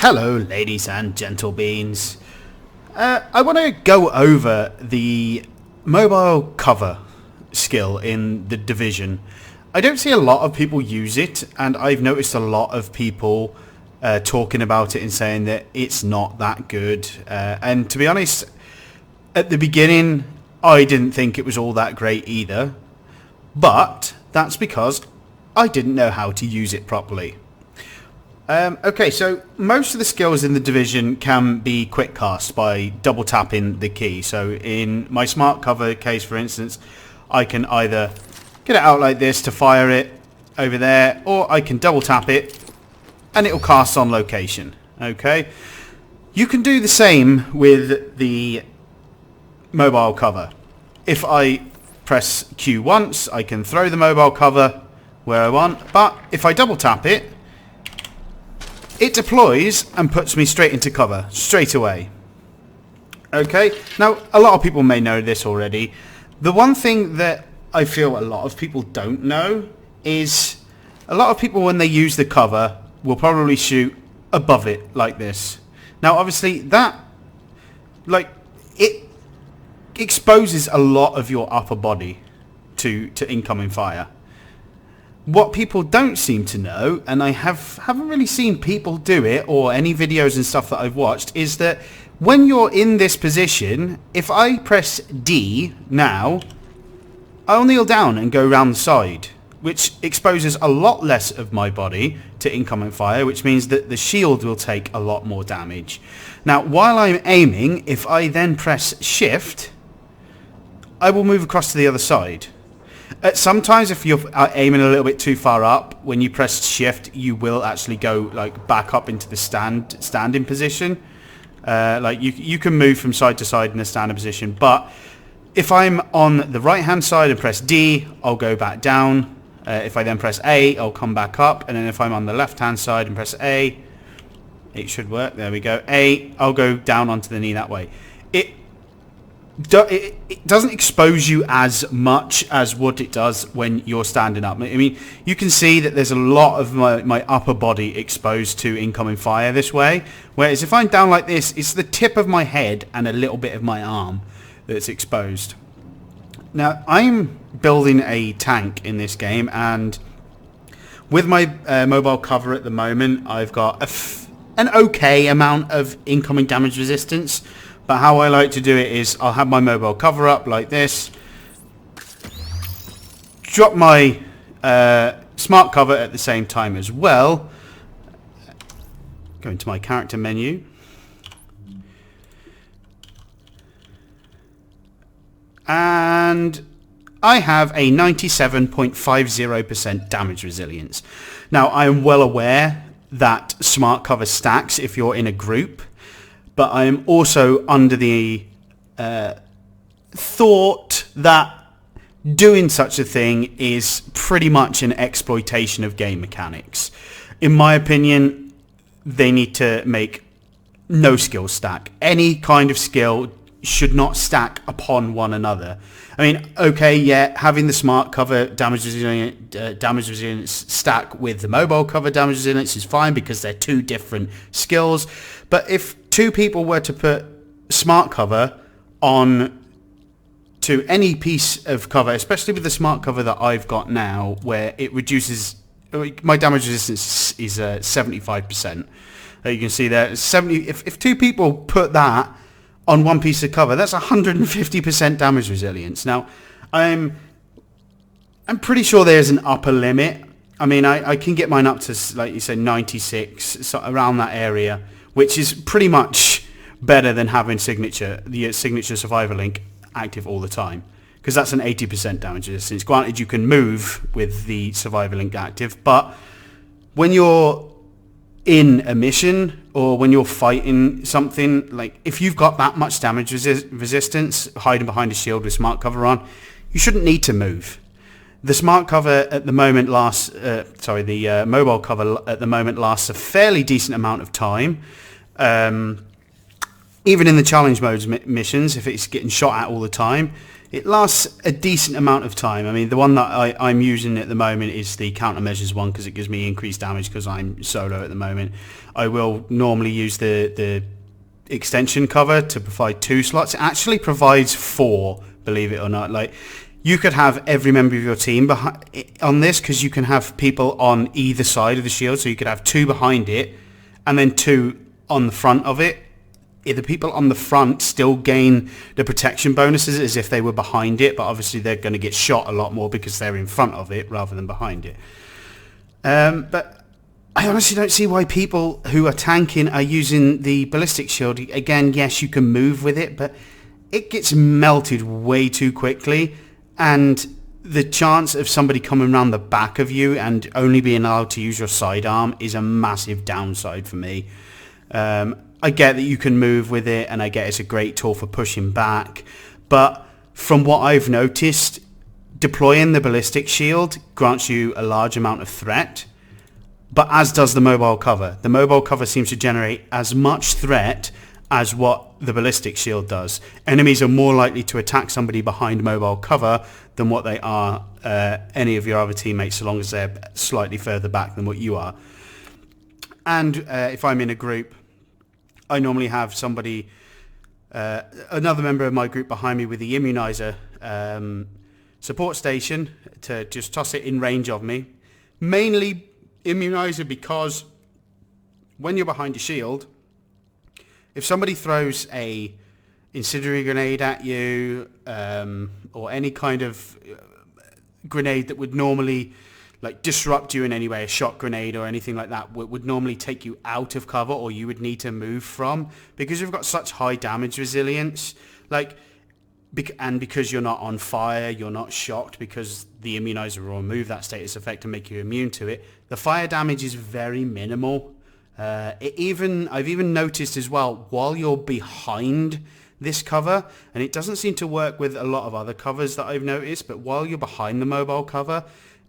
Hello, ladies and gentle beans. I want to go over the mobile cover skill in the Division. I don't see a lot of people use it, and I've noticed a lot of people talking about it and saying that it's not that good. And to be honest, at the beginning, I didn't think it was all that great either. But that's because I didn't know how to use it properly. Okay, so most of the skills in the Division can be quick cast by double tapping the key. So in my smart cover case, for instance, I can either get it out like this to fire it over there, or I can double tap it and it'll cast on location. Okay, you can do the same with the mobile cover. If I press Q once, I can throw the mobile cover where I want, but if I double tap it, it deploys and puts me straight into cover, straight away. Okay, now a lot of people may know this already. The one thing that I feel a lot of people don't know is a lot of people, when they use the cover, will probably shoot above it like this. Now obviously that, it exposes a lot of your upper body to incoming fire. What people don't seem to know, and I haven't really seen people do it or any videos and stuff that I've watched, is that when you're in this position, if I press D now, I'll kneel down and go round the side, which exposes a lot less of my body to incoming fire, which means that the shield will take a lot more damage. Now, while I'm aiming, if I then press Shift, I will move across to the other side. Sometimes if you're aiming a little bit too far up, when you press Shift, you will actually go back up into the standing position. You can move from side to side in the standing position, but if I'm on the right hand side and press D, I'll go back down. If I then press A, I'll come back up, and then if I'm on the left hand side and press A, it should work. There we go. A, I'll go down onto the knee that way. It doesn't expose you as much as what it does when you're standing up. I mean, you can see that there's a lot of my upper body exposed to incoming fire this way, whereas if I'm down like this, it's the tip of my head and a little bit of my arm that's exposed. Now, I'm building a tank in this game, and with my mobile cover at the moment, I've got an okay amount of incoming damage resistance. But how I like to do it is I'll have my mobile cover up like this, drop my smart cover at the same time as well, go into my character menu, and I have a 97.50% damage resilience. Now, I am well aware that smart cover stacks if you're in a group, but I am also under the thought that doing such a thing is pretty much an exploitation of game mechanics. In my opinion, they need to make no skill stack. Any kind of skill should not stack upon one another. I mean, okay, yeah, having the smart cover damage resilience stack with the mobile cover damage resilience is fine because they're two different skills. But if two people were to put smart cover on to any piece of cover, especially with the smart cover that I've got now, where it reduces my damage resistance is 75%. You can see there, 70. If two people put that on one piece of cover, that's 150% damage resilience. Now, I'm pretty sure there's an upper limit. I mean, I can get mine up to, like you said, 96, so around that area, which is pretty much better than having the signature survivor link active all the time, because that's an 80% damage resistance. Granted, you can move with the survivor link active, but when you're in a mission or when you're fighting something, like if you've got that much damage resistance hiding behind a shield with smart cover on, you shouldn't need to move. The smart cover at the moment the mobile cover at the moment lasts a fairly decent amount of time. Even in the challenge modes missions, if it's getting shot at all the time, it lasts a decent amount of time. I mean, the one that I'm using at the moment is the countermeasures one because it gives me increased damage because I'm solo at the moment. I will normally use the extension cover to provide 2 slots. It actually provides 4, believe it or not. Like, you could have every member of your team on this because you can have people on either side of the shield. So you could have 2 behind it and then 2 on the front of it. The people on the front still gain the protection bonuses as if they were behind it, but obviously they're going to get shot a lot more because they're in front of it rather than behind it. But I honestly don't see why people who are tanking are using the ballistic shield. Again, yes, you can move with it, but it gets melted way too quickly. And the chance of somebody coming around the back of you and only being allowed to use your sidearm is a massive downside for me. I get that you can move with it, and I get it's a great tool for pushing back. But from what I've noticed, deploying the ballistic shield grants you a large amount of threat, but as does the mobile cover. The mobile cover seems to generate as much threat as what the ballistic shield does. Enemies are more likely to attack somebody behind mobile cover than what they are any of your other teammates, so long as they're slightly further back than what you are. And if I'm in a group, I normally have somebody, another member of my group behind me with the immunizer support station to just toss it in range of me. Mainly immunizer because when you're behind a shield, if somebody throws a incendiary grenade at you, or any kind of grenade that would normally like disrupt you in any way, a shock grenade or anything like that would normally take you out of cover, or you would need to move from, because you've got such high damage resilience, like, and because you're not on fire, you're not shocked because the immunizer will remove that status effect and make you immune to it. The fire damage is very minimal. I've even noticed as well, while you're behind this cover, and it doesn't seem to work with a lot of other covers that I've noticed, but while you're behind the mobile cover,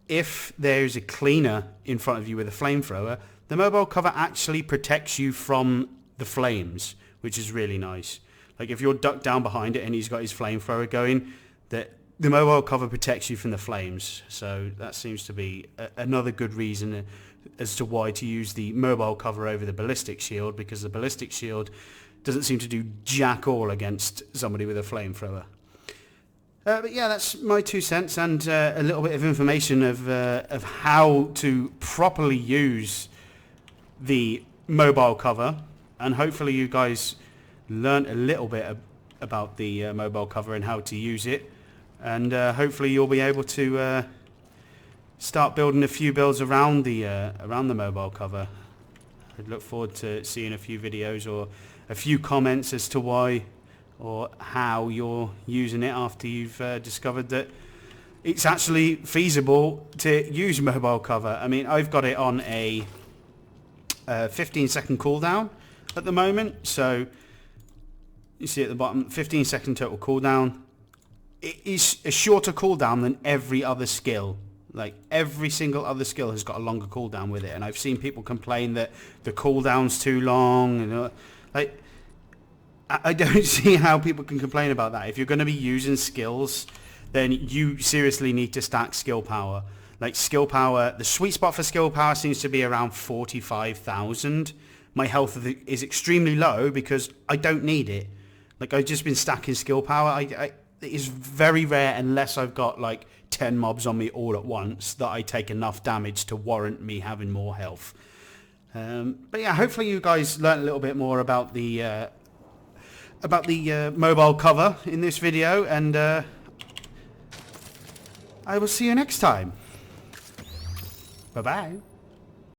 if there's a cleaner in front of you with a flamethrower, the mobile cover actually protects you from the flames, which is really nice. Like if you're ducked down behind it and he's got his flamethrower going, that the mobile cover protects you from the flames. So that seems to be another good reason as to why to use the mobile cover over the ballistic shield, because the ballistic shield doesn't seem to do jack all against somebody with a flamethrower. But yeah, that's my 2 cents and a little bit of information of how to properly use the mobile cover. And hopefully you guys learned a little bit about the mobile cover and how to use it. And hopefully you'll be able to start building a few builds around the mobile cover. I look forward to seeing a few videos or a few comments as to why or how you're using it after you've discovered that it's actually feasible to use mobile cover. I mean, I've got it on a 15-second cooldown at the moment, so you see at the bottom, 15-second total cooldown. It is a shorter cooldown than every other skill. Like every single other skill has got a longer cooldown with it, and I've seen people complain that the cooldown's too long, and like, I don't see how people can complain about that. If you're going to be using skills, then you seriously need to stack skill power. Like skill power, the sweet spot for skill power seems to be around 45,000. My health is extremely low because I don't need it. Like I've just been stacking skill power. It is very rare unless I've got like 10 mobs on me all at once that I take enough damage to warrant me having more health. But yeah, hopefully you guys learned a little bit more about the mobile cover in this video, and I will see you next time. Bye bye.